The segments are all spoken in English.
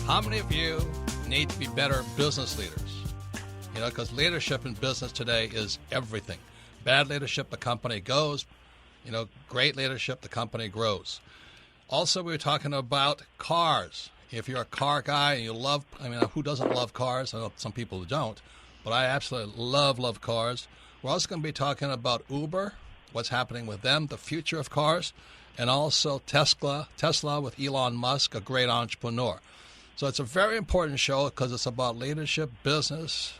How many of you need to be better business leaders? You know, because leadership in business today is everything. Bad leadership, the company goes. You know, great leadership, the company grows. Also, we were talking about cars. If you're a car guy and you love, who doesn't love cars? I know some people don't, but I absolutely love cars. We're also going to be talking about Uber, what's happening with them, the future of cars, and also Tesla with Elon Musk, a great entrepreneur. So it's a very important show because it's about leadership, business,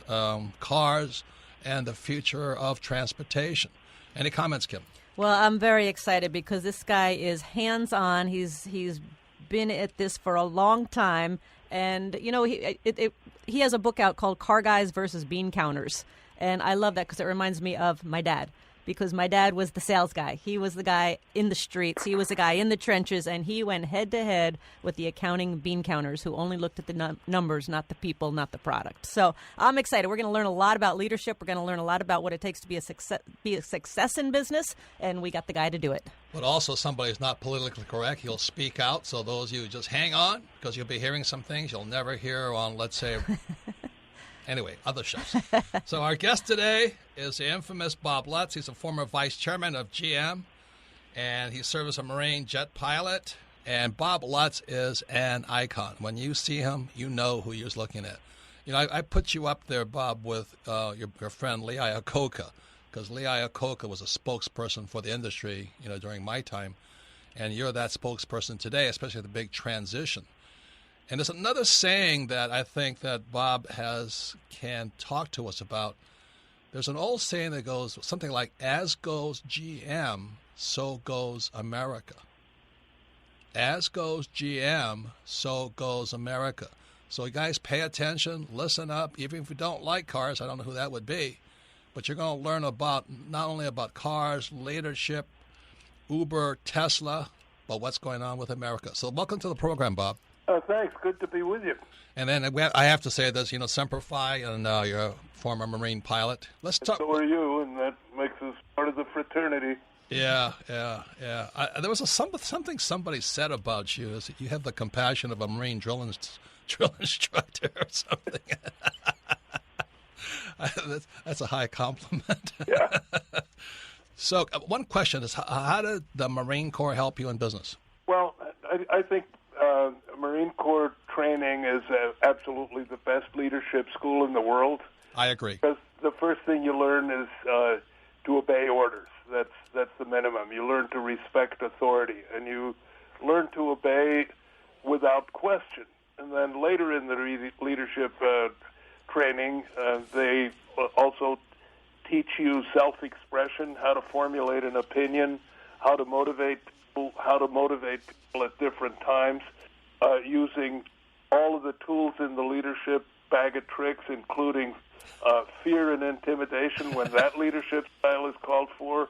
cars, and the future of transportation. Any comments, Kim? Well, I'm very excited because this guy is hands-on. He's been at this for a long time, and you know he has a book out called Car Guys versus Bean Counters, and I love that because it reminds me of my dad. Because my dad was the sales guy. He was the guy in the streets. He was the guy in the trenches, and he went head-to-head with the accounting bean counters who only looked at the numbers, not the people, not the product. So I'm excited. We're going to learn a lot about leadership. We're going to learn a lot about what it takes to be a success in business, and we got the guy to do it. But also somebody who's not politically correct. He'll speak out, so those of you just hang on because you'll be hearing some things you'll never hear on, let's say... Anyway, other shows. So our guest today is the infamous Bob Lutz. He's a former vice chairman of GM, and he served as a Marine jet pilot. And Bob Lutz is an icon. When you see him, you know who you're looking at. You know, I put you up there, Bob, with your friend Lee Iacocca, because Lee Iacocca was a spokesperson for the industry, you know, during my time. And you're that spokesperson today, especially the big transition. And there's another saying that I think that Bob can talk to us about. There's an old saying that goes something like, as goes GM, so goes America. As goes GM, so goes America. So you guys pay attention, listen up. Even if you don't like cars, I don't know who that would be, but you're going to learn about not only about cars, leadership, Uber, Tesla, but what's going on with America. So welcome to the program, Bob. Thanks. Good to be with you. And then I have to say this, you know, Semper Fi, and you're a former Marine pilot. Let's talk. So are you, and that makes us part of the fraternity. Yeah. There was something somebody said about you. Is you have the compassion of a Marine drill instructor or something. That's a high compliment. Yeah. So one question is, how did the Marine Corps help you in business? Well, I think Marine Corps training is absolutely the best leadership school in the world. I agree. Because the first thing you learn is to obey orders. That's the minimum. You learn to respect authority, and you learn to obey without question. And then later in the leadership training, they also teach you self-expression, how to formulate an opinion, how to motivate people at different times, using all of the tools in the leadership bag of tricks, including fear and intimidation when that leadership style is called for,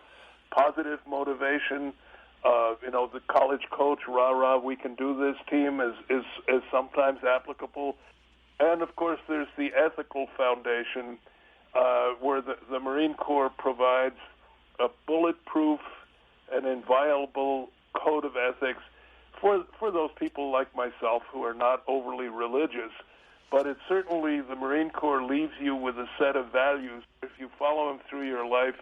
positive motivation. The college coach, rah, we can do this team is sometimes applicable. And, of course, there's the ethical foundation where the Marine Corps provides a bulletproof and inviolable code of ethics for those people like myself who are not overly religious. But it's certainly, the Marine Corps leaves you with a set of values. If you follow them through your life,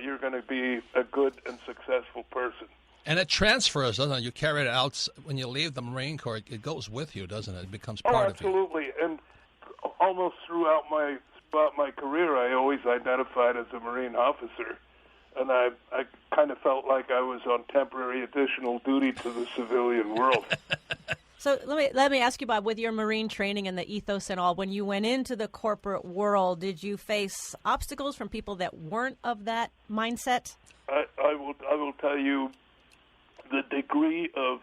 you're going to be a good and successful person. And it transfers, doesn't it? You carry it out when you leave the Marine Corps. It goes with you, doesn't it? It becomes part of you. Oh, absolutely. And almost throughout my career, I always identified as a Marine officer. And I kind of felt like I was on temporary additional duty to the civilian world. So let me ask you, Bob, with your Marine training and the ethos and all, when you went into the corporate world, did you face obstacles from people that weren't of that mindset? I will tell you the degree of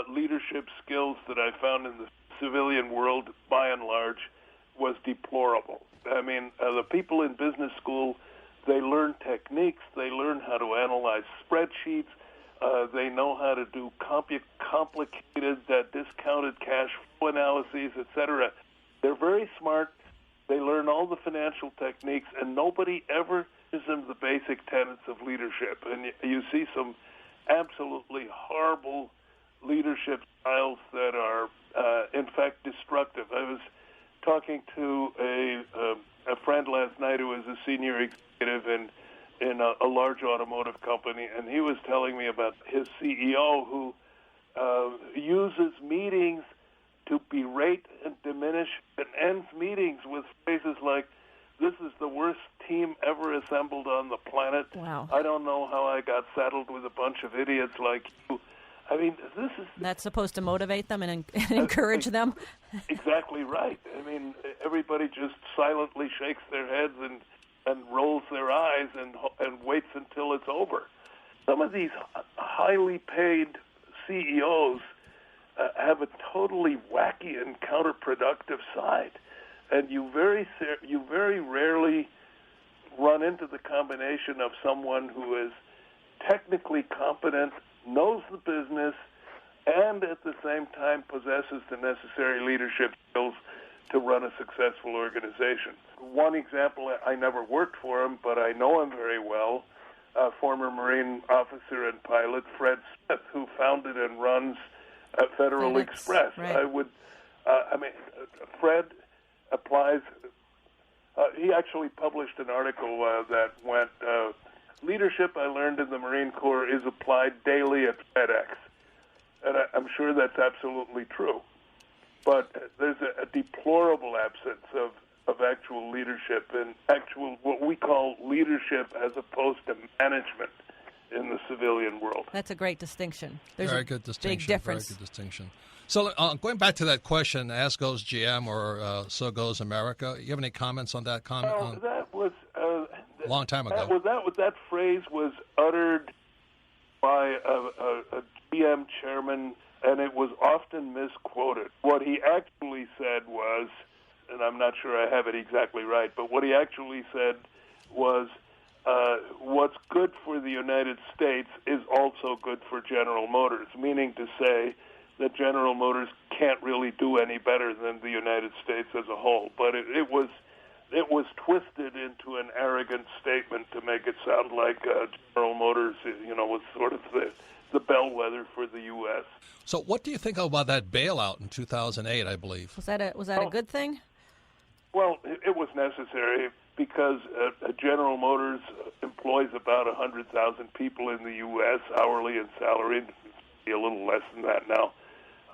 leadership skills that I found in the civilian world, by and large, was deplorable. I mean, the people in business school, they learn techniques, they learn how to analyze spreadsheets, they know how to do complicated discounted cash flow analyses, etc. They're very smart. They learn all the financial techniques, and nobody ever gives them the basic tenets of leadership. And you see some absolutely horrible leadership styles that are, in fact, destructive. I was talking to a friend last night who is a senior executive in a large automotive company, and he was telling me about his CEO who uses meetings to berate and diminish and ends meetings with phrases like, "This is the worst team ever assembled on the planet. Wow. I don't know how I got saddled with a bunch of idiots like you." I mean, this is... That's supposed to motivate them and encourage them? Exactly right. I mean, everybody just silently shakes their heads and rolls their eyes and waits until it's over. Some of these highly paid CEOs have a totally wacky and counterproductive side, and you very rarely run into the combination of someone who is technically competent, knows the business, and at the same time possesses the necessary leadership skills to run a successful organization. One example, I never worked for him, but I know him very well, former Marine officer and pilot Fred Smith, who founded and runs Federal Express. Right. Fred applies. He actually published an article that went, "Leadership I learned in the Marine Corps is applied daily at FedEx." And I'm sure that's absolutely true. But there's a deplorable absence of actual leadership and actual what we call leadership as opposed to management in the civilian world. That's a great distinction. There's Very good distinction. Big difference. Very good distinction. So going back to that question, as goes GM or so goes America, you have any comments on that comment? Well, that was a long time ago. That phrase was uttered by a GM chairman, and it was often misquoted. What he actually said was, and I'm not sure I have it exactly right, but what he actually said was, what's good for the United States is also good for General Motors, meaning to say that General Motors can't really do any better than the United States as a whole. But it was twisted into an arrogant statement to make it sound like General Motors, was sort of the bellwether for the U.S. So what do you think about that bailout in 2008, I believe? Was that a good thing? Well, it was necessary because General Motors employs about 100,000 people in the U.S., hourly and salaried. A little less than that now.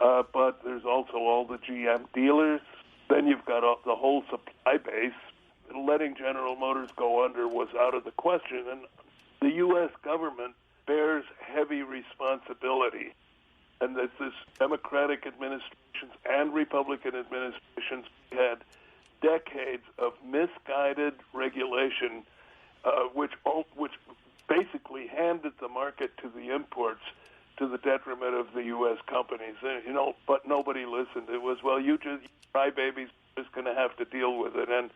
But there's also all the GM dealers. Then you've got the whole supply base. Letting General Motors go under was out of the question. And the U.S. government bears heavy responsibility. And there's this Democratic administrations and Republican administrations had decades of misguided regulation, which basically handed the market to the imports to the detriment of the U.S. companies. But nobody listened. It was, well, you crybabies are just going to have to deal with it. And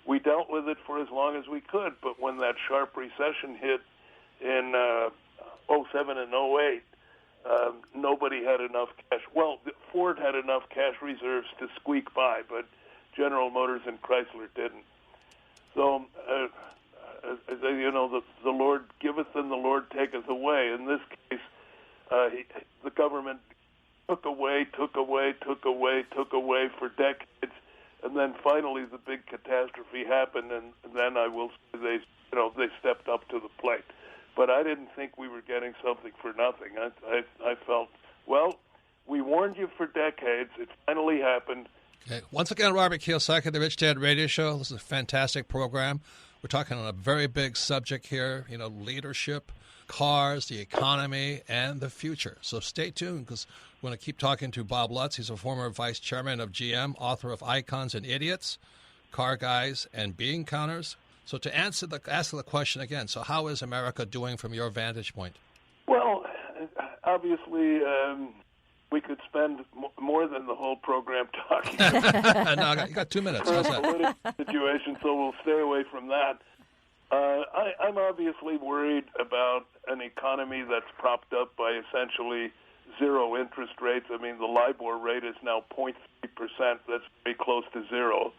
we dealt with it for as long as we could. But when that sharp recession hit in 07 and 08, nobody had enough cash. Well, Ford had enough cash reserves to squeak by, but General Motors and Chrysler didn't. So, the Lord giveth and the Lord taketh away. In this case, the government took away for decades, and then finally the big catastrophe happened, and then I will say they stepped up to the plate. But I didn't think we were getting something for nothing. I felt, well, we warned you for decades. It finally happened. Okay. Once again, Robert Kiyosaki, the Rich Dad Radio Show. This is a fantastic program. We're talking on a very big subject here, leadership, cars, the economy, and the future. So stay tuned because we're going to keep talking to Bob Lutz. He's a former vice chairman of GM, author of Icons and Idiots, Car Guys, and Bean Counters. So to ask the question again, so how is America doing from your vantage point? Well, obviously, we could spend more than the whole program talking about No, you got 2 minutes. How's that? political situation, so we'll stay away from that. I'm obviously worried about an economy that's propped up by essentially zero interest rates. I mean, the LIBOR rate is now 0.3%. That's very close to zero.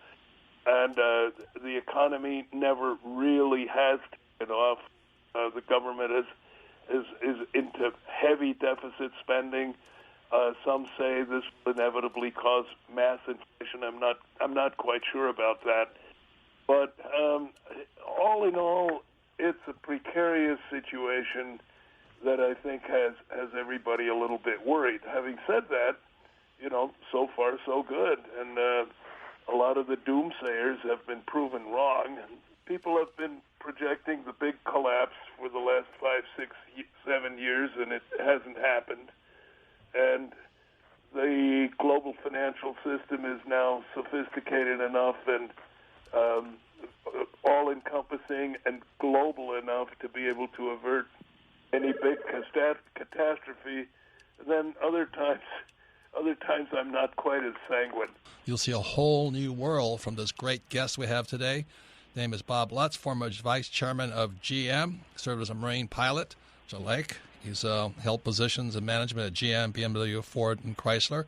And the economy never really has taken off. The government is into heavy deficit spending. Some say this will inevitably cause mass inflation. I'm not quite sure about that. But all in all, it's a precarious situation that I think has everybody a little bit worried. Having said that, so far so good. And a lot of the doomsayers have been proven wrong. People have been projecting the big collapse for the last 5, 6, 7 years, and it hasn't happened. And the global financial system is now sophisticated enough and all-encompassing and global enough to be able to avert any big catastrophe. And then other times I'm not quite as sanguine. You'll see a whole new world from this great guest we have today. His name is Bob Lutz, former vice chairman of GM, served as a Marine pilot, which I like. He's held positions in management at GM, BMW, Ford, and Chrysler.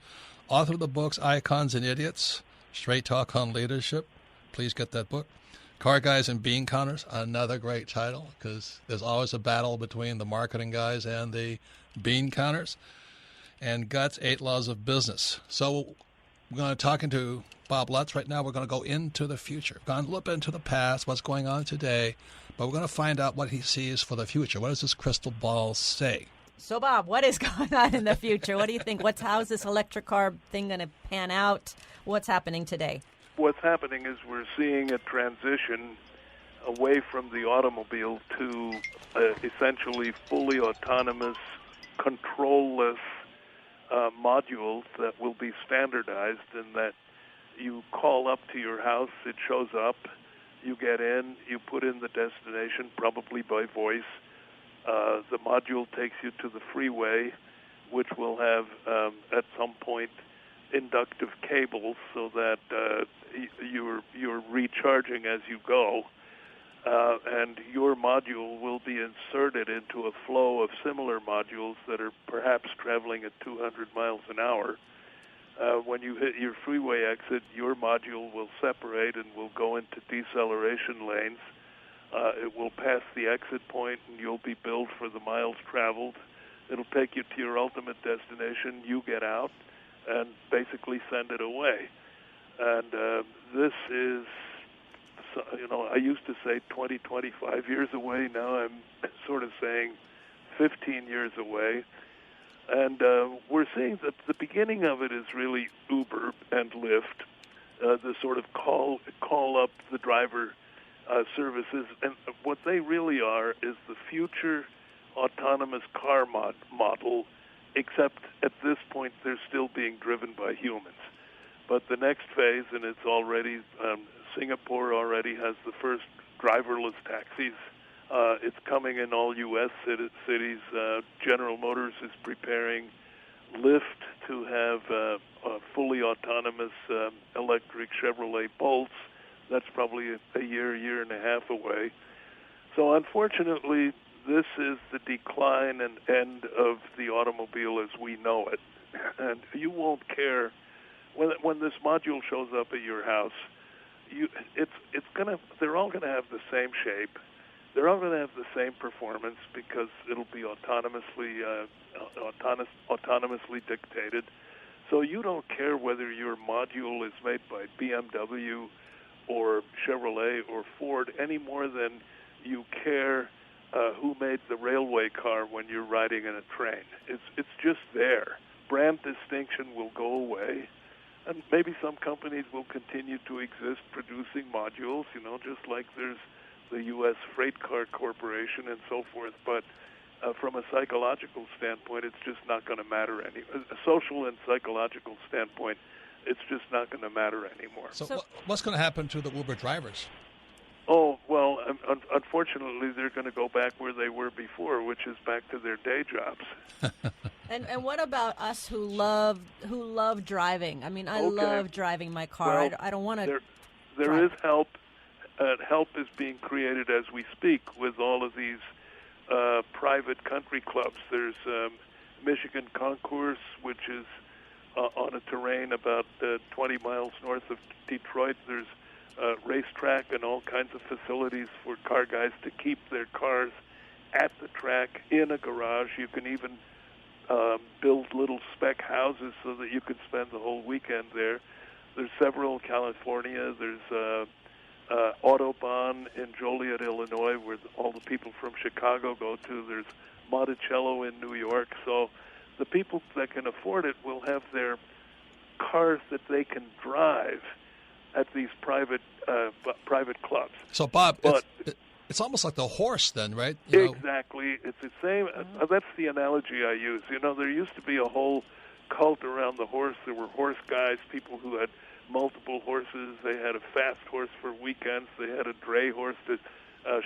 Author of the books Icons and Idiots, Straight Talk on Leadership. Please get that book. Car Guys and Bean Counters, another great title, because there's always a battle between the marketing guys and the bean counters. And Guts, 8 Laws of Business. So we're going to talk to Bob Lutz right now. We're going to go into the future. We're going to look into the past, what's going on today, but we're going to find out what he sees for the future. What does this crystal ball say? So, Bob, what is going on in the future? What do you think? How's this electric car thing going to pan out? What's happening today? What's happening is we're seeing a transition away from the automobile to essentially fully autonomous, controlless modules that will be standardized, and that you call up to your house, it shows up, you get in, you put in the destination, probably by voice. The module takes you to the freeway, which will have at some point inductive cables so that you're recharging as you go. And your module will be inserted into a flow of similar modules that are perhaps traveling at 200 miles an hour. When you hit your freeway exit, your module will separate and will go into deceleration lanes. It will pass the exit point, and you'll be billed for the miles traveled. It'll take you to your ultimate destination. You get out and basically send it away. And this is, I used to say 20, 25 years away. Now I'm sort of saying 15 years away. And we're seeing that the beginning of it is really Uber and Lyft, the sort of call up the driver services. And what they really are is the future autonomous car model, except at this point they're still being driven by humans. But the next phase, and it's already, Singapore already has the first driverless taxis. It's coming in all U.S. cities. General Motors is preparing Lyft to have a fully autonomous electric Chevrolet Bolts. That's probably a year and a half away. So unfortunately, this is the decline and end of the automobile as we know it. And you won't care when this module shows up at your house. They're all gonna have the same shape. They're all gonna have the same performance because it'll be autonomously dictated. So you don't care whether your module is made by BMW or Chevrolet or Ford any more than you care who made the railway car when you're riding in a train. It's just there. Brand distinction will go away, and maybe some companies will continue to exist producing modules, just like there's the U.S. Freight Car Corporation and so forth. But from a psychological standpoint, it's just not going to matter a social and psychological standpoint, it's just not going to matter anymore. So what's going to happen to the Uber drivers? Oh, well, unfortunately, they're going to go back where they were before, which is back to their day jobs. And what about us who love driving? I mean, I love driving my car. Well, I don't want to. There is help. Help is being created as we speak with all of these private country clubs. There's Michigan Concourse, which is on a terrain about 20 miles north of Detroit. There's racetrack and all kinds of facilities for car guys to keep their cars at the track in a garage. You can even build little spec houses so that you can spend the whole weekend there. There's several in California. There's Autobahn in Joliet, Illinois, where all the people from Chicago go to. There's Monticello in New York. So the people that can afford it will have their cars that they can drive at these private clubs. So, Bob, it's almost like the horse then, right? You know? Exactly. It's the same. That's the analogy I use. There used to be a whole cult around the horse. There were horse guys, people who had multiple horses. They had a fast horse for weekends. They had a dray horse to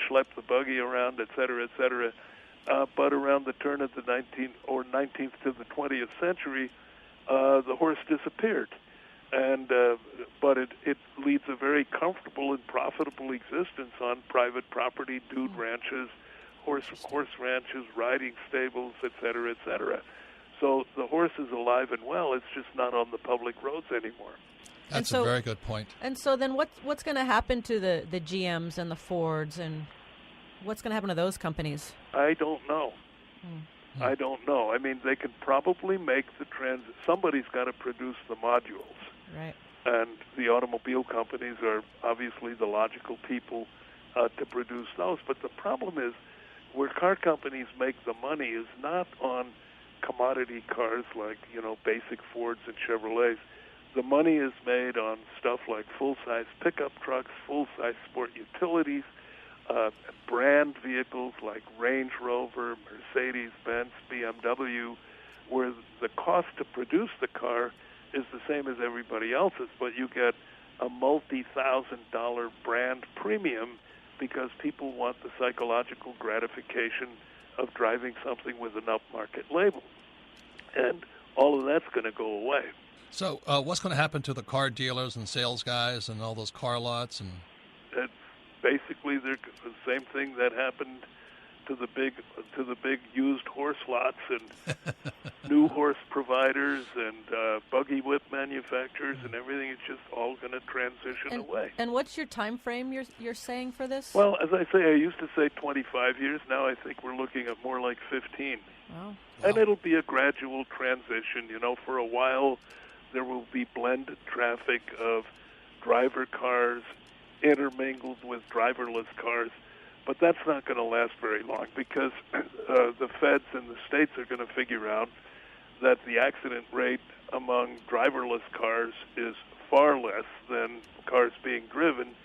schlep the buggy around, et cetera, et cetera. But around the turn of the 19th to the 20th century, the horse disappeared. But it leads a very comfortable and profitable existence on private property, dude ranches, horse ranches, riding stables, et cetera, et cetera. So the horse is alive and well. It's just not on the public roads anymore. That's a very good point. And so then what's going to happen to the GMs and the Fords, and what's going to happen to those companies? I don't know. I don't know. I mean, they can probably make the transit. Somebody's got to produce the modules. Right. And the automobile companies are obviously the logical people to produce those. But the problem is where car companies make the money is not on commodity cars like, basic Fords and Chevrolets. The money is made on stuff like full-size pickup trucks, full-size sport utilities, brand vehicles like Range Rover, Mercedes-Benz, BMW, where the cost to produce the car is the same as everybody else's, but you get a multi-$1,000 brand premium because people want the psychological gratification of driving something with an upmarket label. And all of that's going to go away. So what's going to happen to the car dealers and sales guys and all those car lots? And it's basically the same thing that happened to the big used horse lots and new horse providers and buggy whip manufacturers and everything. It's just all going to transition away. And what's your time frame you're saying for this? Well, as I say, I used to say 25 years. Now I think we're looking at more like 15. Wow. And it'll be a gradual transition. For a while there will be blended traffic of driver cars intermingled with driverless cars. But that's not going to last very long because the feds and the states are going to figure out that the accident rate among driverless cars is far less than cars being driven,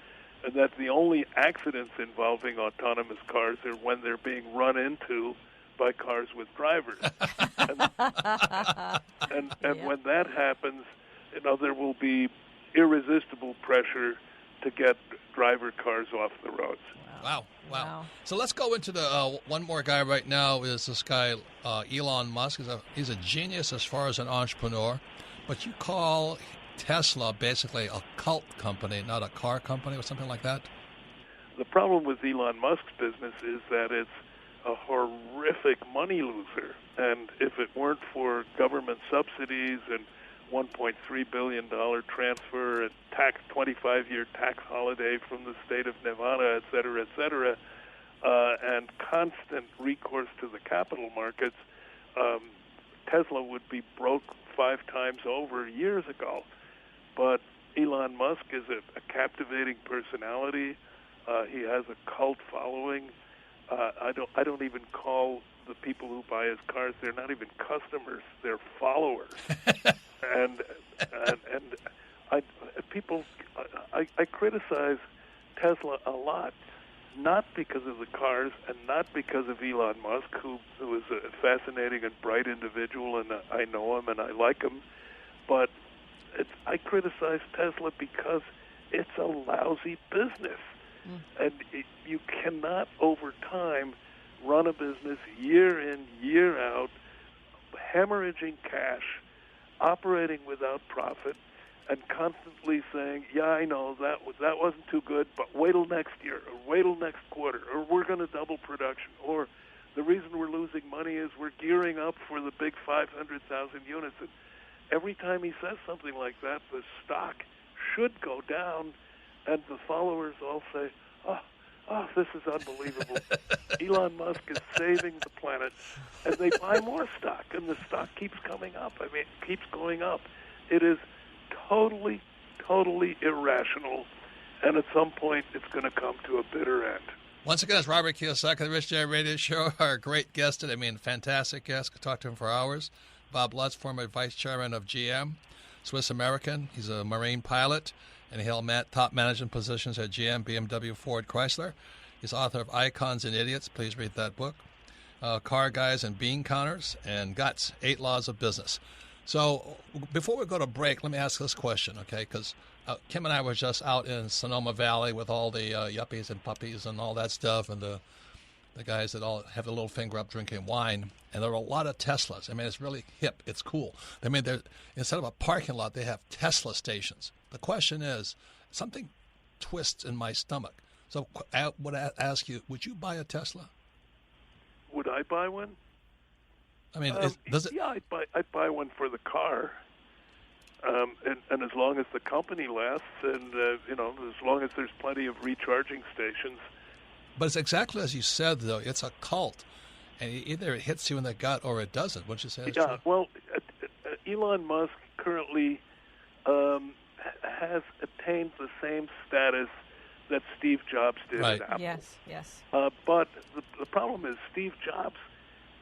and that the only accidents involving autonomous cars are when they're being run into by cars with drivers. and when that happens, there will be irresistible pressure to get driver cars off the roads. Wow. So let's go into the one more guy right now is this guy, Elon Musk. He's a genius as far as an entrepreneur, but you call Tesla basically a cult company, not a car company or something like that? The problem with Elon Musk's business is that it's a horrific money loser. And if it weren't for government subsidies and $1.3 billion transfer and 25-year tax holiday from the state of Nevada, et cetera, and constant recourse to the capital markets, Tesla would be broke 5 times over years ago. But Elon Musk is a captivating personality. He has a cult following. I don't even call the people who buy his cars, they're not even customers, they're followers. and I criticize Tesla a lot, not because of the cars and not because of Elon Musk, who is a fascinating and bright individual, and I know him and I like him, but I criticize Tesla because it's a lousy business. And you cannot, over time, run a business year in, year out, hemorrhaging cash, operating without profit, and constantly saying, yeah, I know, that wasn't too good, but wait till next year, or wait till next quarter, or we're going to double production, or the reason we're losing money is we're gearing up for the big 500,000 units. And every time he says something like that, the stock should go down, and the followers all say, oh, oh, this is unbelievable. Elon Musk is saving the planet, and they buy more stock, and the stock keeps coming up. I mean, it keeps going up. It is totally, totally irrational, and at some point it's going to come to a bitter end. Once again, it's Robert Kiyosaki, the Rich Dad Radio Show. Our great guest today, fantastic guest. Could talk to him for hours. Bob Lutz, former vice chairman of GM, Swiss-American. He's a Marine pilot, and he held top management positions at GM, BMW, Ford, Chrysler. He's author of Icons and Idiots. Please read that book. Car Guys and Bean Counters, and Guts, 8 Laws of Business. So before we go to break, let me ask this question, okay? Because Kim and I were just out in Sonoma Valley with all the yuppies and puppies and all that stuff, and the guys that all have a little finger up drinking wine. And there are a lot of Teslas. It's really hip. It's cool. They're instead of a parking lot, they have Tesla stations. The question is, something twists in my stomach. So I would ask you, would you buy a Tesla? Would I buy one? Does it? Yeah, I'd buy one for the car, and as long as the company lasts, and as long as there's plenty of recharging stations. But it's exactly as you said, though. It's a cult, and either it hits you in the gut or it doesn't. Wouldn't you say? That's true? Well, Elon Musk currently has attained the same status that Steve Jobs did Right. at Apple. Yes. But the problem is Steve Jobs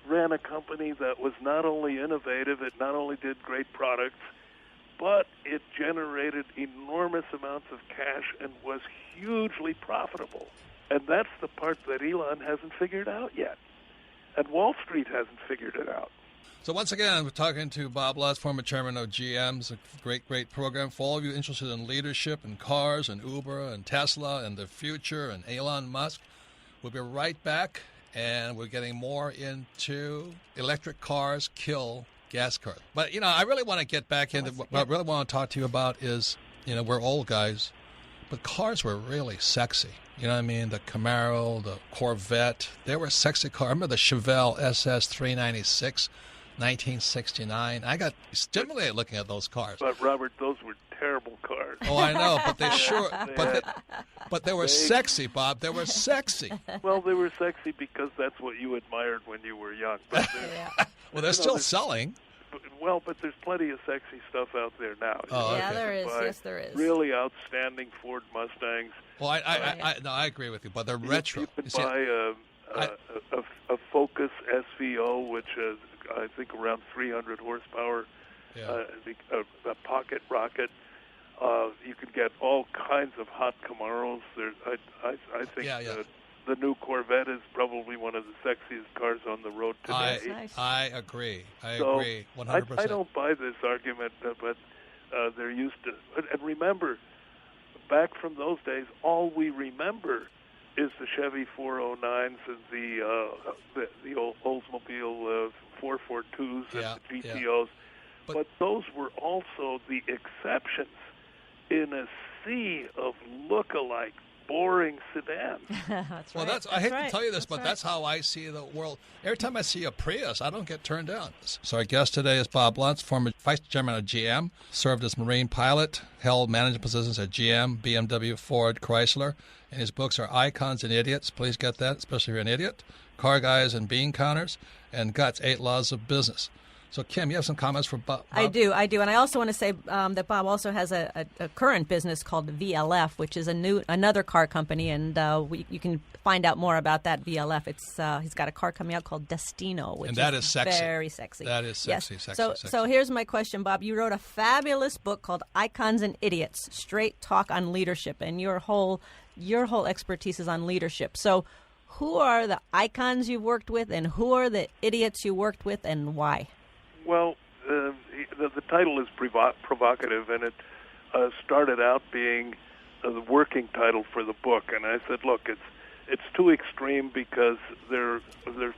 ran a company that was not only innovative, it not only did great products, but it generated enormous amounts of cash and was hugely profitable. And that's the part that Elon hasn't figured out yet. And Wall Street hasn't figured it out. So once again, we're talking to Bob Lutz, former chairman of GM. It's a great program for all of you interested in leadership and cars and Uber and Tesla and the future and Elon Musk. We'll be right back. And we're getting more into electric cars kill gas cars. But, I really want to get back into what I really want to talk to you about is, we're old guys, but cars were really sexy. You know what I mean? The Camaro, the Corvette, they were sexy cars. I remember the Chevelle SS 396, 1969. I got stimulated looking at those cars. But, Robert, those were terrible cars. Oh, I know, but but they were sexy, Bob. They were sexy. Well, they were sexy because that's what you admired when you were young. But well, they're still selling. But there's plenty of sexy stuff out there now. Oh, yeah, okay. there is. Yes, there is. Really outstanding Ford Mustangs. Well, I agree with you, but they're retro. You could buy a Focus SVO, which is, I think, around 300 horsepower. Yeah. A pocket rocket. You could get all kinds of hot Camaros. I think the new Corvette is probably one of the sexiest cars on the road today. I agree. I agree 100%. I don't buy this argument, but they're used to. And remember, back from those days, all we remember is the Chevy 409s and the old Oldsmobile 442s and the GTOs. But those were also the exceptions in a sea of look-alike, boring sedans. That's well, right. I hate to tell you this, but that's how I see the world. Every time I see a Prius, I don't get turned down. So our guest today is Bob Lutz, former vice chairman of GM, served as Marine pilot, held management positions at GM, BMW, Ford, Chrysler, and his books are Icons and Idiots. Please get that, especially if you're an idiot. Car Guys and Bean Counters, and Guts, 8 Laws of Business. So, Kim, you have some comments for Bob? I do. And I also want to say that Bob also has a current business called VLF, which is another car company, and you can find out more about that VLF. It's he's got a car coming out called Destino, which is sexy. Very sexy. That is sexy, yes. sexy. So here's my question, Bob. You wrote a fabulous book called Icons and Idiots: Straight Talk on Leadership, and your whole expertise is on leadership. So, who are the icons you've worked with, and who are the idiots you worked with, and why? Well, the title is provocative, and it started out being the working title for the book. And I said, look, it's too extreme because there's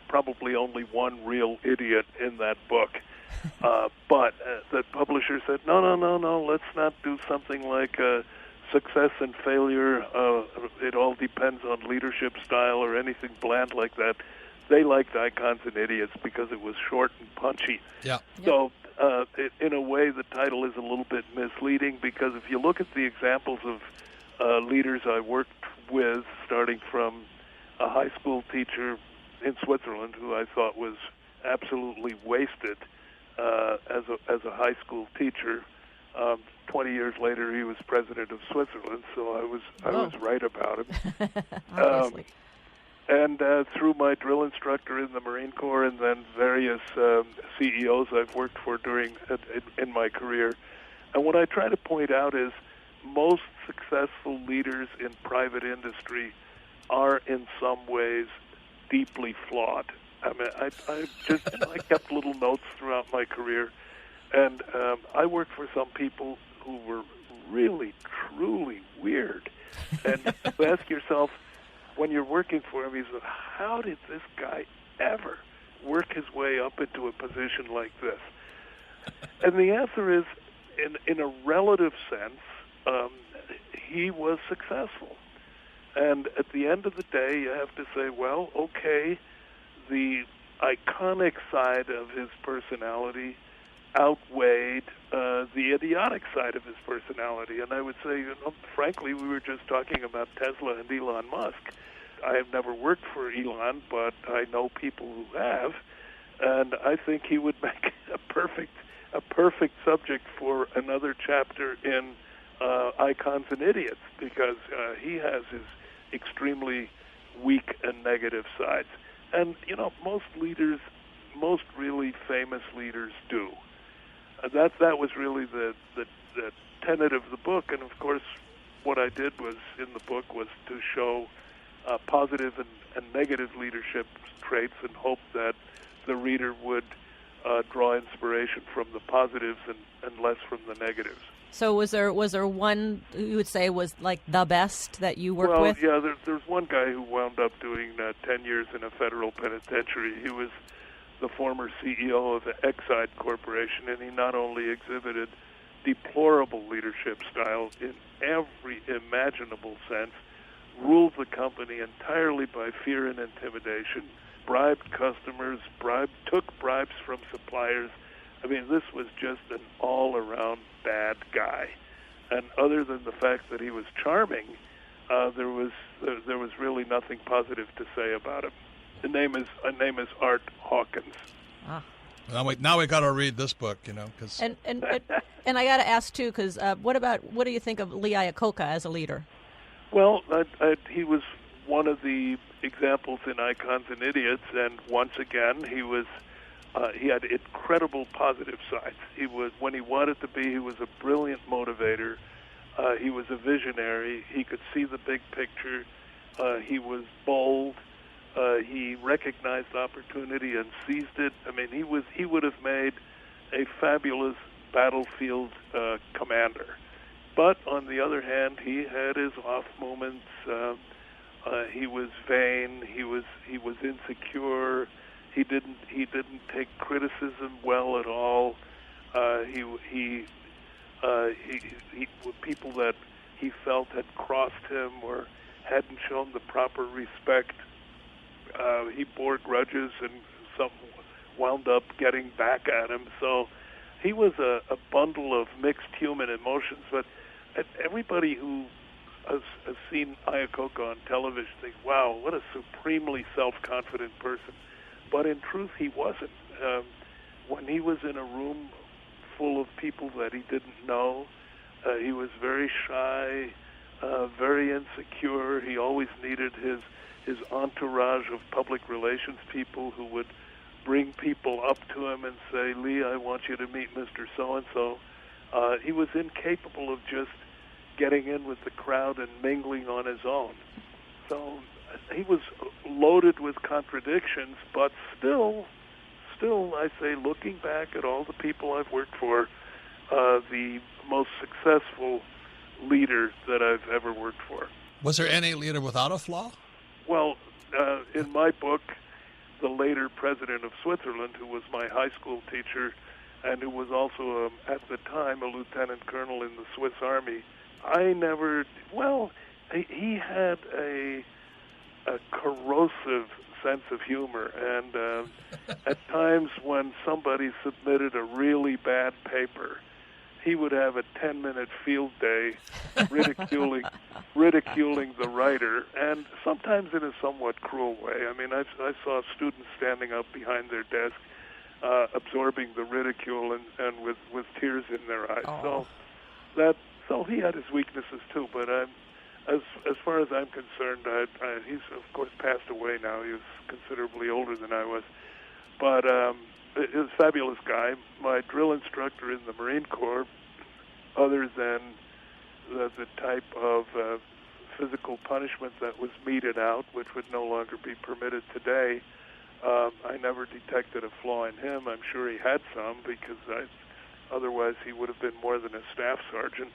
probably only one real idiot in that book. But the publisher said, no, let's not do something like success and failure. It all depends on leadership style or anything bland like that. They liked Icons and Idiots because it was short and punchy. Yeah. So, in a way, the title is a little bit misleading because if you look at the examples of leaders I worked whiz, starting from a high school teacher in Switzerland who I thought was absolutely wasted as a high school teacher. 20 years later, he was president of Switzerland, so I was right about him. Obviously. And through my drill instructor in the Marine Corps, and then various CEOs I've worked for in my career. And what I try to point out is most successful leaders in private industry are in some ways deeply flawed. I mean, I kept little notes throughout my career, and I worked for some people who were really, truly weird. And you ask yourself, when you're working for him, how did this guy ever work his way up into a position like this? And the answer is, in a relative sense, he was successful. And at the end of the day, you have to say, well, okay, the iconic side of his personality outweighed the idiotic side of his personality. And I would say, frankly, we were just talking about Tesla and Elon Musk. I have never worked for Elon, but I know people who have, and I think he would make a perfect subject for another chapter in Icons and Idiots, because he has his extremely weak and negative sides. And, most leaders, most really famous leaders do. That was really the tenet of the book. And, of course, what I did was, in the book, was to show positive and negative leadership traits and hope that the reader would draw inspiration from the positives and less from the negatives. So was there one you would say was like the best that you worked with? Well, yeah, there's one guy who wound up doing 10 years in a federal penitentiary. He was the former CEO of the Exide Corporation, and he not only exhibited deplorable leadership style in every imaginable sense, ruled the company entirely by fear and intimidation, bribed customers, took bribes from suppliers. I mean, this was just an all-around bad guy. And other than the fact that he was charming, there was really nothing positive to say about him. His name is Art Hawkins. Ah. Now we got to read this book, because and I got to ask too, because what do you think of Lee Iacocca as a leader? Well, he was one of the examples in Icons and Idiots, and once again, he had incredible positive sides. When he wanted to be, he was a brilliant motivator. He was a visionary. He could see the big picture. He was bold. He recognized opportunity and seized it. I mean, he would have made a fabulous battlefield commander. But on the other hand, he had his off moments. He was vain. He was insecure. He didn't take criticism well at all. People that he felt had crossed him or hadn't shown the proper respect, he bore grudges, and some wound up getting back at him. So he was a bundle of mixed human emotions. But everybody who has seen Iacocca on television thinks, wow, what a supremely self-confident person. But in truth, he wasn't. When he was in a room full of people that he didn't know, he was very shy, very insecure. He always needed his entourage of public relations people who would bring people up to him and say, Lee, I want you to meet Mr. So-and-so. He was incapable of just getting in with the crowd and mingling on his own. So he was loaded with contradictions, but still, I say, looking back at all the people I've worked for, the most successful leader that I've ever worked for. Was there any leader without a flaw? Well, in my book, the later president of Switzerland, who was my high school teacher and who was also, at the time, a lieutenant colonel in the Swiss Army, he had a corrosive sense of humor, and at times when somebody submitted a really bad paper, he would have a 10-minute field day ridiculing the writer, and sometimes in a somewhat cruel way. I mean, I saw students standing up behind their desk, absorbing the ridicule and with tears in their eyes. Oh. So he had his weaknesses too. But as far as I'm concerned, he's of course passed away now. He was considerably older than I was, but he was a fabulous guy. My drill instructor in the Marine Corps, other than the type of physical punishment that was meted out, which would no longer be permitted today, I never detected a flaw in him. I'm sure he had some, because otherwise he would have been more than a staff sergeant.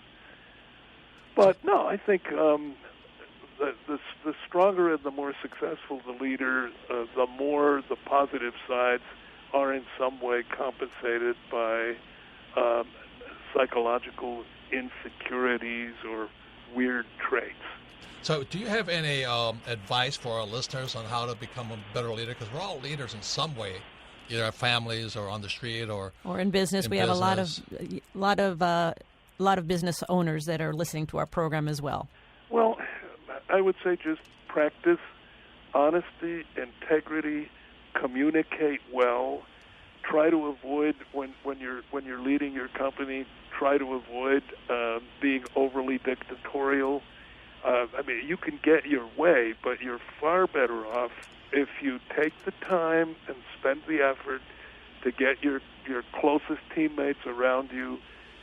But no, I think the stronger and the more successful the leader, the more the positive sides are in some way compensated by psychological insecurities or weird traits. So do you have any advice for our listeners on how to become a better leader? Because we're all leaders in some way, either our families or on the street or in business. We have a lot of business owners that are listening to our program as well. Well, I would say just practice honesty, integrity, communicate well. Try to avoid when you're leading your company. Try to avoid being overly dictatorial. I mean, you can get your way, but you're far better off if you take the time and spend the effort to get your closest teammates around you,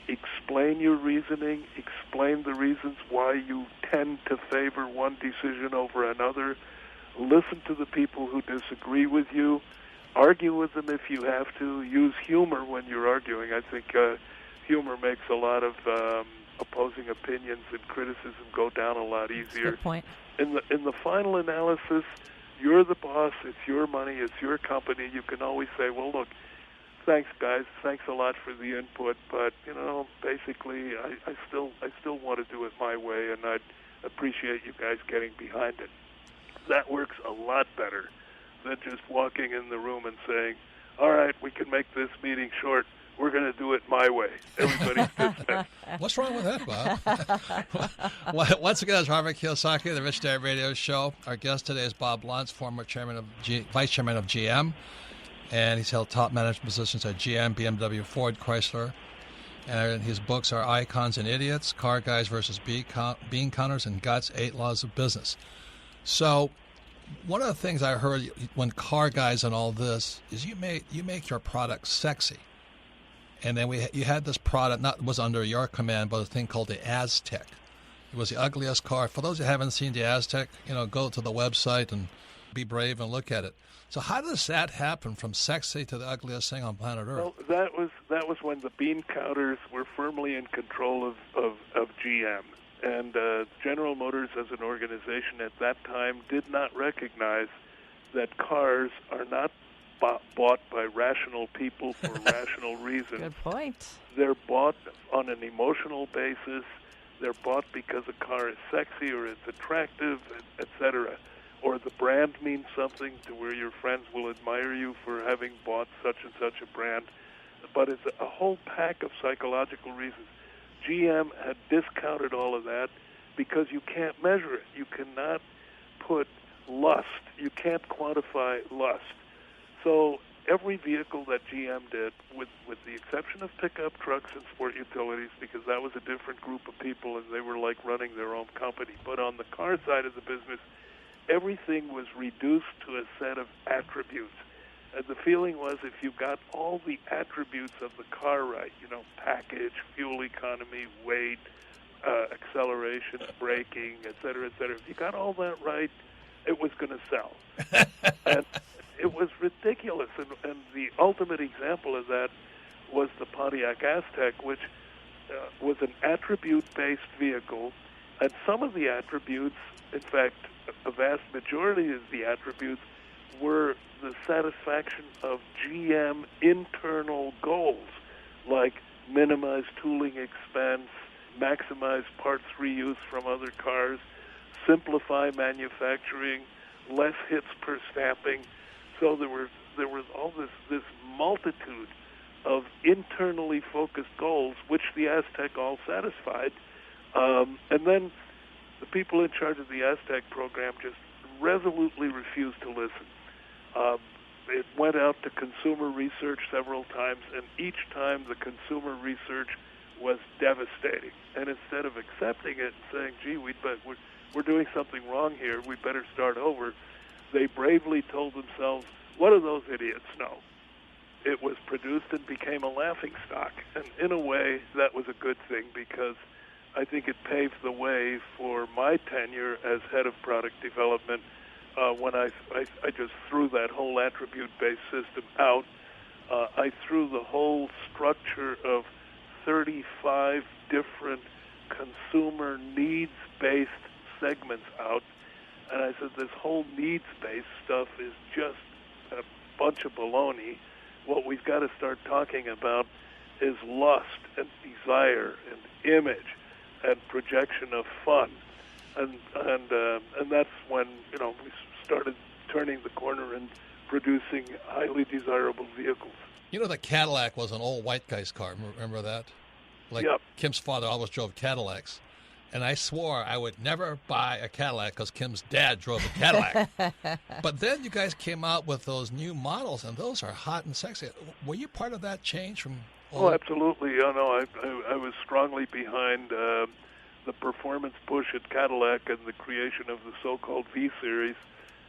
explain your reasoning, explain the reasons why you tend to favor one decision over another, listen to the people who disagree with you, argue with them if you have to, use humor when you're arguing. I think humor makes a lot of opposing opinions and criticism go down a lot easier. Good point. In the final analysis, you're the boss, it's your money, it's your company. You can always say, well, look, thanks, guys, thanks a lot for the input, but, basically I still want to do it my way, and I'd appreciate you guys getting behind it. That works a lot better than just walking in the room and saying, all right, we can make this meeting short. We're going to do it my way. Everybody's dismissed. What's wrong with that, Bob? Once again, it's Robert Kiyosaki, the Rich Dad Radio Show. Our guest today is Bob Luntz, former vice chairman of GM, and he's held top management positions at GM, BMW, Ford, Chrysler. And his books are Icons and Idiots, Car Guys versus Bean Counters, and Guts, 8 Laws of Business. So one of the things I heard when Car Guys and all this is you make your product sexy. And then you had this product, was under your command, but a thing called the Aztec. It was the ugliest car. For those who haven't seen the Aztec, go to the website and be brave and look at it. So how does that happen from sexy to the ugliest thing on planet Earth? Well, that was when the bean counters were firmly in control of GM. And General Motors as an organization at that time did not recognize that cars are not bought by rational people for rational reasons. Good point. They're bought on an emotional basis. They're bought because a car is sexy or it's attractive, etc. Or the brand means something to where your friends will admire you for having bought such and such a brand. But it's a whole pack of psychological reasons. GM had discounted all of that because you can't measure it. You cannot put lust. You can't quantify lust. So every vehicle that GM did, with the exception of pickup trucks and sport utilities, because that was a different group of people and they were like running their own company. But on the car side of the business, everything was reduced to a set of attributes. And the feeling was if you got all the attributes of the car right, package, fuel economy, weight, acceleration, braking, et cetera, if you got all that right, it was going to sell. And it was ridiculous, and the ultimate example of that was the Pontiac Aztec, which was an attribute-based vehicle, and some of the attributes, in fact, a vast majority of the attributes, were the satisfaction of GM internal goals, like minimize tooling expense, maximize parts reuse from other cars, simplify manufacturing, less hits per stamping. So there was all this multitude of internally focused goals, which the Aztec all satisfied. And then the people in charge of the Aztec program just resolutely refused to listen. It went out to consumer research several times, and each time the consumer research was devastating. And instead of accepting it and saying, gee, we're doing something wrong here, we better start over, they bravely told themselves, what do those idiots know? It was produced and became a laughingstock. And in a way, that was a good thing, because I think it paved the way for my tenure as head of product development when I just threw that whole attribute-based system out. I threw the whole structure of 35 different consumer needs-based segments out. And I said, this whole needs-based stuff is just a bunch of baloney. What we've got to start talking about is lust and desire and image and projection of fun. And that's when, we started turning the corner and producing highly desirable vehicles. The Cadillac was an old white guy's car. Remember that? Yep. Kim's father always drove Cadillacs. And I swore I would never buy a Cadillac because Kim's dad drove a Cadillac. But then you guys came out with those new models, and those are hot and sexy. Were you part of that change from old? Oh, absolutely. I was strongly behind the performance push at Cadillac and the creation of the so-called V-Series.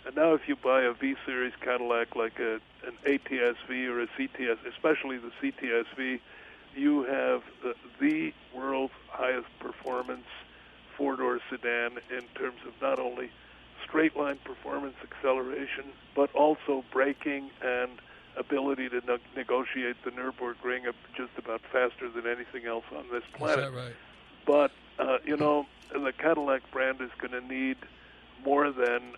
And now if you buy a V-Series Cadillac like an ATS-V or a CTS, especially the CTS-V, you have the world's highest performance four-door sedan in terms of not only straight-line performance acceleration, but also braking and ability to negotiate the Nürburgring just about faster than anything else on this planet. Is that right? But, the Cadillac brand is going to need more than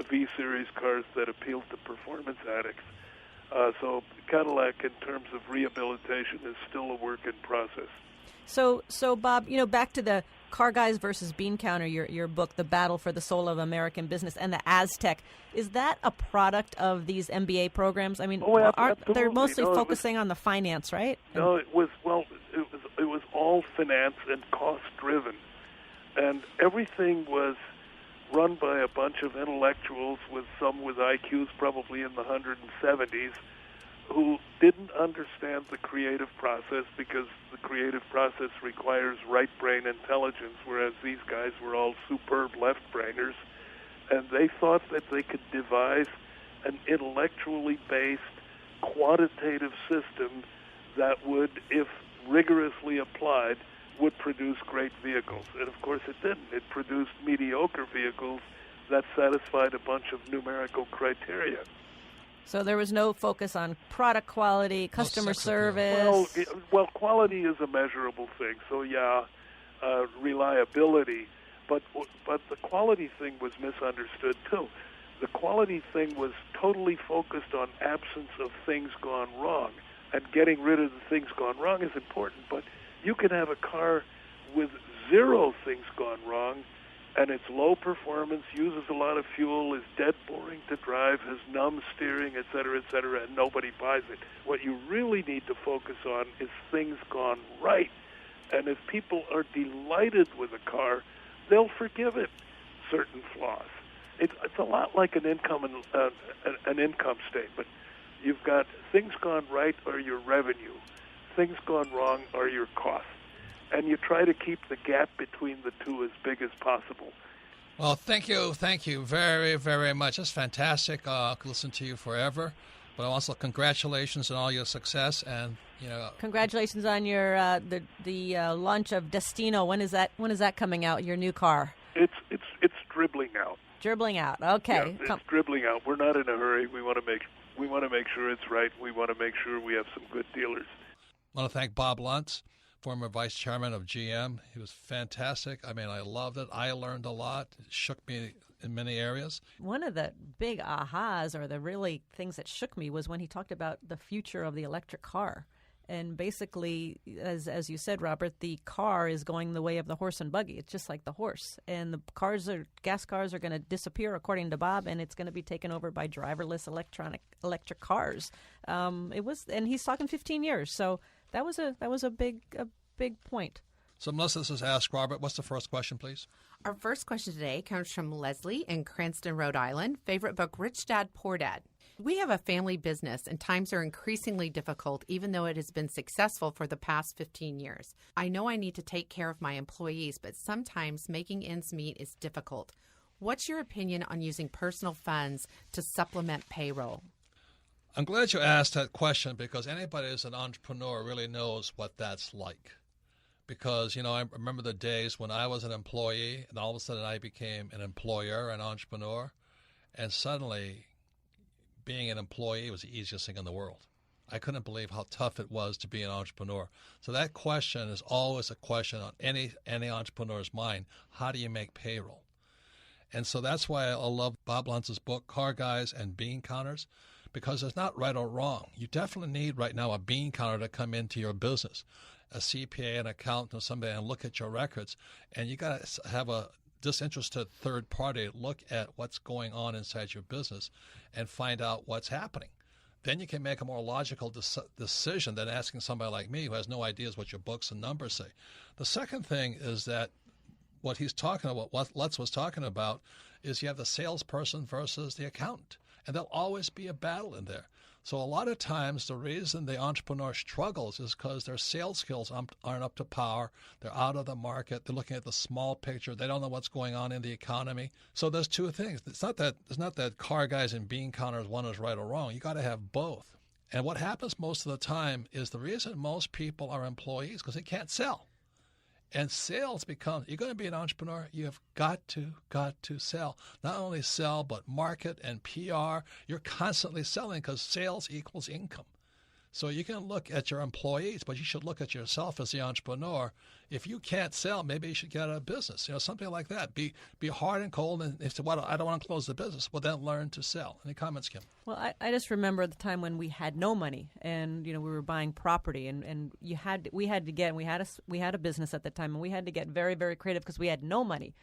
V-Series cars that appeal to performance addicts. So Cadillac, in terms of rehabilitation, is still a work in process. So Bob, back to the Car Guys versus Bean Counter, your book, The Battle for the Soul of American Business, and the Aztec. Is that a product of these MBA programs? I mean, they're mostly focusing on the finance, right? No, it was all finance and cost-driven. And everything was run by a bunch of intellectuals with IQs probably in the 170s who didn't understand the creative process, because the creative process requires right brain intelligence, whereas these guys were all superb left brainers. And they thought that they could devise an intellectually based quantitative system that would, if rigorously applied, would produce great vehicles. And of course it didn't. It produced mediocre vehicles that satisfied a bunch of numerical criteria. So there was no focus on product quality, customer service. Well, quality is a measurable thing. So reliability, but the quality thing was misunderstood too. The quality thing was totally focused on absence of things gone wrong, and getting rid of the things gone wrong is important. But you can have a car with zero things gone wrong, and it's low performance, uses a lot of fuel, is dead boring to drive, has numb steering, et cetera, and nobody buys it. What you really need to focus on is things gone right. And if people are delighted with a car, they'll forgive it certain flaws. It's a lot like an income statement. You've got things gone right are your revenue. Things gone wrong are your costs. And you try to keep the gap between the two as big as possible. Well, thank you very, very much. That's fantastic. I could listen to you forever. But also congratulations on all your success, and congratulations on your the launch of Destino. When is that coming out? Your new car? It's dribbling out. Dribbling out. Okay. Yeah, it's dribbling out. We're not in a hurry. We want to make sure it's right. We want to make sure we have some good dealers. I want to thank Bob Luntz, former vice chairman of GM. He was fantastic. I mean, I loved it. I learned a lot. It shook me in many areas. One of the big ahas, or the really things that shook me, was when he talked about the future of the electric car. And basically, as you said, Robert, the car is going the way of the horse and buggy. It's just like the horse. And the gas cars are going to disappear, according to Bob, and it's going to be taken over by driverless electric cars. And he's talking 15 years. So that was a big point. So Melissa, this is Ask Robert. What's the first question, please? Our first question today comes from Leslie in Cranston, Rhode Island. Favorite book, Rich Dad, Poor Dad. We have a family business and times are increasingly difficult even though it has been successful for the past 15 years. I know I need to take care of my employees, but sometimes making ends meet is difficult. What's your opinion on using personal funds to supplement payroll? I'm glad you asked that question because anybody who's an entrepreneur really knows what that's like. Because, I remember the days when I was an employee and all of a sudden I became an employer, an entrepreneur, and suddenly being an employee was the easiest thing in the world. I couldn't believe how tough it was to be an entrepreneur. So that question is always a question on any entrepreneur's mind. How do you make payroll? And so that's why I love Bob Luntz's book, Car Guys and Bean Counters, because it's not right or wrong. You definitely need right now a bean counter to come into your business, a CPA, an accountant, or somebody, and look at your records. And you got to have a disinterested third party look at what's going on inside your business and find out what's happening. Then you can make a more logical decision than asking somebody like me who has no ideas what your books and numbers say. The second thing is that what he's talking about, what Lutz was talking about, is you have the salesperson versus the accountant. And there'll always be a battle in there. So a lot of times the reason the entrepreneur struggles is because their sales skills aren't up to par. They're out of the market. They're looking at the small picture. They don't know what's going on in the economy. So there's two things. It's not that car guys and bean counters, one is right or wrong. You got to have both. And what happens most of the time is the reason most people are employees because they can't sell. And sales becomes, you're going to be an entrepreneur, you have got to sell. Not only sell, but market and PR. You're constantly selling because sales equals income. So you can look at your employees, but you should look at yourself as the entrepreneur. If you can't sell, maybe you should get out of business, something like that. Be hard and cold and say, well, I don't want to close the business. Well, then learn to sell. Any comments, Kim? Well, I just remember the time when we had no money and, we were buying property and we had a business at the time and we had to get very, very creative because we had no money,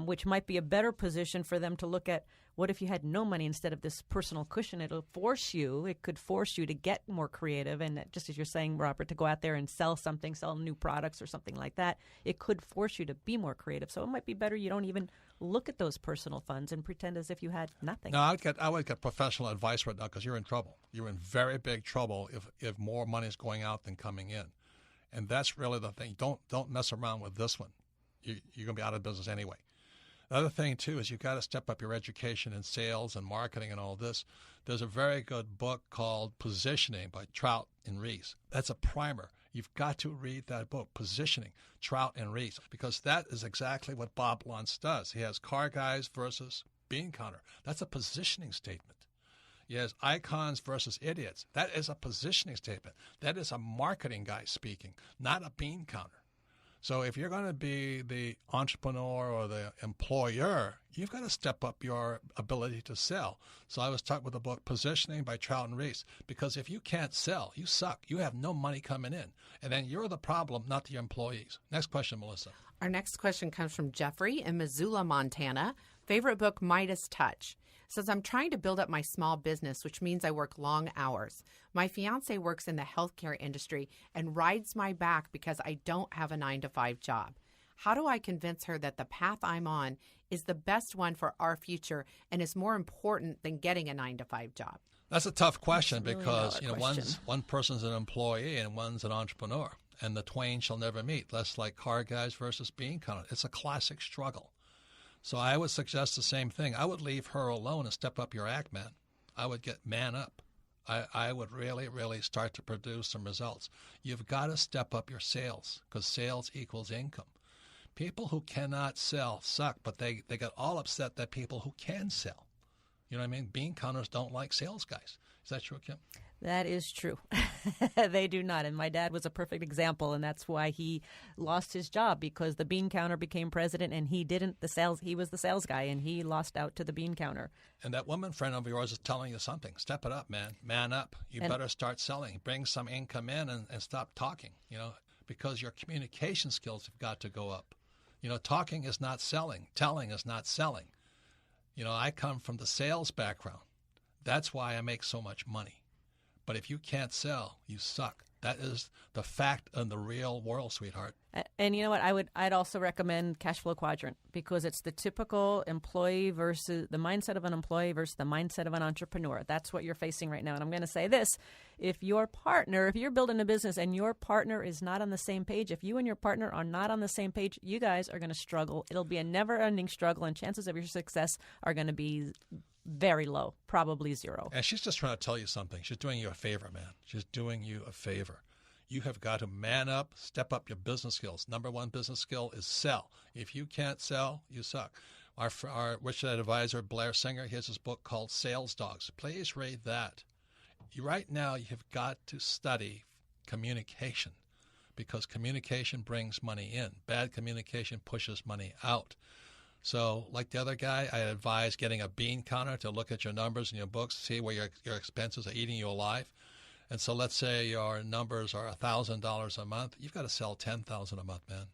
which might be a better position for them to look at. What if you had no money instead of this personal cushion? It could force you to get more creative. And just as you're saying, Robert, to go out there and sell new products or something like that, it could force you to be more creative. So it might be better you don't even look at those personal funds and pretend as if you had nothing. No, I would get professional advice right now because you're in trouble. You're in very big trouble if more money is going out than coming in. And that's really the thing. Don't mess around with this one. You're going to be out of business anyway. The other thing, too, is you've got to step up your education in sales and marketing and all this. There's a very good book called Positioning by Trout and Reese. That's a primer. You've got to read that book, Positioning, Trout and Reese, because that is exactly what Bob Luntz does. He has car guys versus bean counter. That's a positioning statement. He has icons versus idiots. That is a positioning statement. That is a marketing guy speaking, not a bean counter. So if you're going to be the entrepreneur or the employer, you've got to step up your ability to sell. So I was talking with the book Positioning by Trout and Reese, because if you can't sell, you suck. You have no money coming in. And then you're the problem, not the employees. Next question, Melissa. Our next question comes from Jeffrey in Missoula, Montana. Favorite book, Midas Touch. Says, I'm trying to build up my small business, which means I work long hours. My fiance works in the healthcare industry and rides my back because I don't have a 9-to-5 job. How do I convince her that the path I'm on is the best one for our future and is more important than getting a 9-to-5 job? That's a tough question really because question. one person's an employee and one's an entrepreneur, and the twain shall never meet. That's like car guys versus bean counter. It's a classic struggle. So I would suggest the same thing. I would leave her alone and step up your act, man. I would get man up. I would really, really start to produce some results. You've got to step up your sales because sales equals income. People who cannot sell suck, but they get all upset that people who can sell. You know what I mean? Bean counters don't like sales guys. Is that true, Kim? That is true. They do not. And my dad was a perfect example, and that's why he lost his job, because the bean counter became president and he didn't. He was the sales guy, and he lost out to the bean counter. And that woman friend of yours is telling you something. Step it up, man. Man up. You better start selling. Bring some income in and stop talking, because your communication skills have got to go up. Talking is not selling. Telling is not selling. I come from the sales background. That's why I make so much money. But if you can't sell, you suck. That is the fact in the real world, sweetheart. And you know what? I'd also recommend Cashflow Quadrant, because it's the typical employee versus the mindset of an employee versus the mindset of an entrepreneur. That's what you're facing right now. And I'm going to say this. If you're building a business and your partner is not on the same page, if you and your partner are not on the same page, you guys are going to struggle. It'll be a never-ending struggle, and chances of your success are going to be very low, probably zero. And she's just trying to tell you something. She's doing you a favor, man. She's doing you a favor. You have got to man up, step up your business skills. Number one business skill is sell. If you can't sell, you suck. Our Rich Dad advisor, Blair Singer, he has his book called Sales Dogs. Please read that. Right now, you have got to study communication, because communication brings money in. Bad communication pushes money out. So like the other guy, I advise getting a bean counter to look at your numbers in your books, see where your expenses are eating you alive. And so let's say your numbers are $1,000 a month. You've got to sell $10,000 a month, man.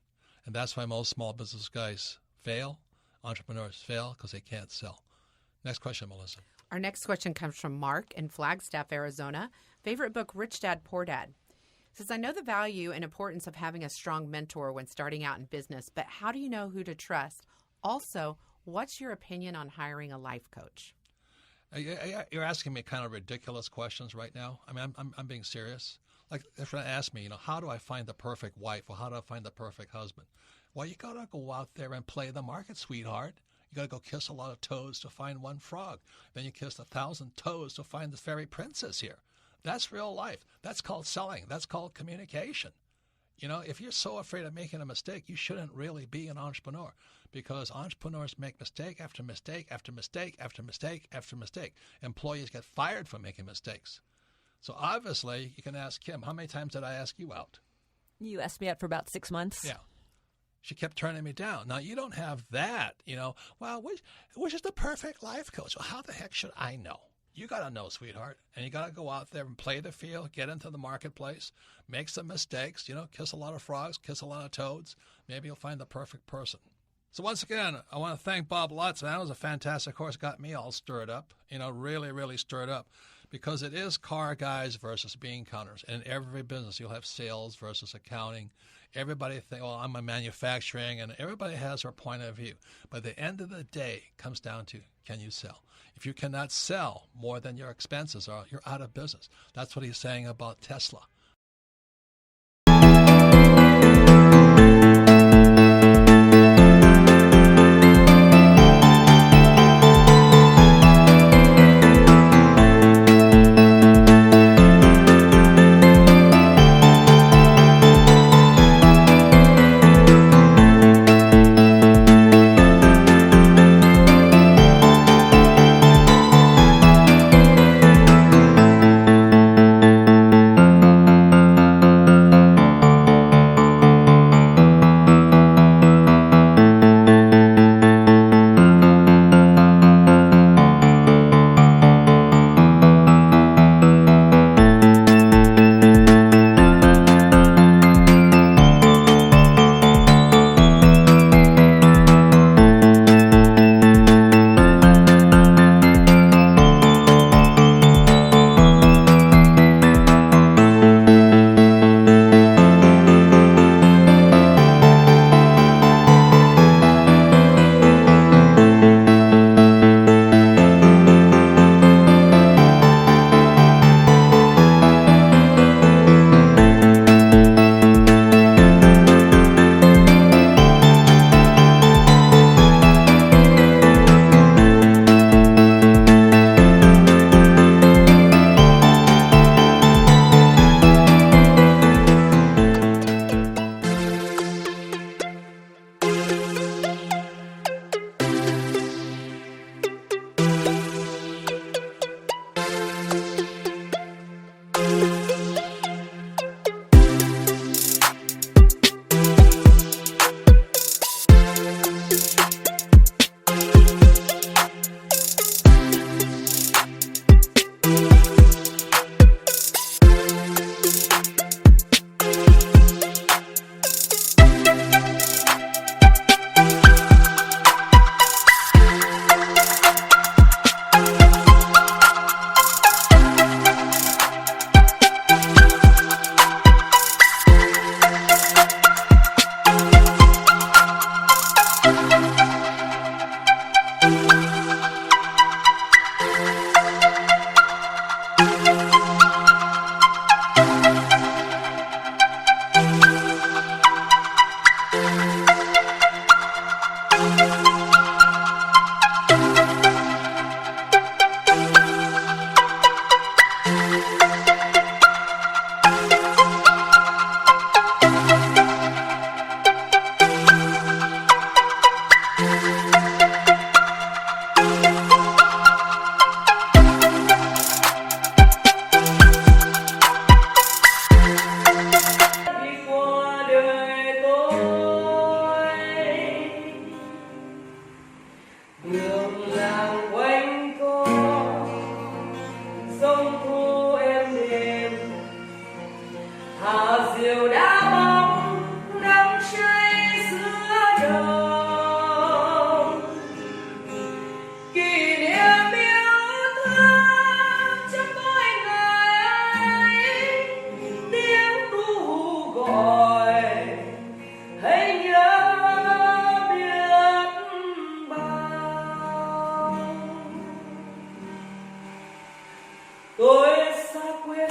And that's why most small business guys fail. Entrepreneurs fail because they can't sell. Next question, Melissa. Our next question comes from Mark in Flagstaff, Arizona. Favorite book, Rich Dad, Poor Dad. Says, I know the value and importance of having a strong mentor when starting out in business, but how do you know who to trust? Also, what's your opinion on hiring a life coach? You're asking me kind of ridiculous questions right now. I mean, I'm being serious. Like, if you ask me, how do I find the perfect wife, or how do I find the perfect husband? Well, you got to go out there and play the market, sweetheart. You got to go kiss a lot of toes to find one frog. Then you kiss 1,000 toes to find the fairy princess here. That's real life. That's called selling. That's called communication. If you're so afraid of making a mistake, you shouldn't really be an entrepreneur, because entrepreneurs make mistake after mistake after mistake after mistake after mistake. Employees get fired for making mistakes. So obviously, you can ask Kim, how many times did I ask you out? You asked me out for about 6 months. Yeah. She kept turning me down. Now, you don't have that, well, which is the perfect life coach? Well, how the heck should I know? You got to know, sweetheart, and you got to go out there and play the field, get into the marketplace, make some mistakes, kiss a lot of frogs, kiss a lot of toads. Maybe you'll find the perfect person. So once again, I want to thank Bob Lutz. That was a fantastic course. Got me all stirred up, really, really stirred up, because it is car guys versus bean counters. And in every business, you'll have sales versus accounting. Everybody think, well, I'm a manufacturing, and everybody has their point of view. But at the end of the day, it comes down to, can you sell? If you cannot sell more than your expenses are, you're out of business. That's what he's saying about Tesla. mà diều đã bóng đắm cháy giữa đồng kỷ niệm yêu thương trong mỗi ngày tiếng ru gọi hãy nhớ biết bao tôi xa quê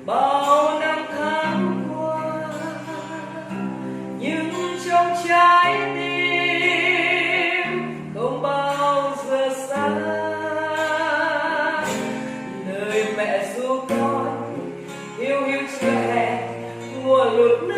bao năm tháng qua nhưng trong trái tim không bao giờ xa lời mẹ ru con hiu hiu chưa hè mùa lụt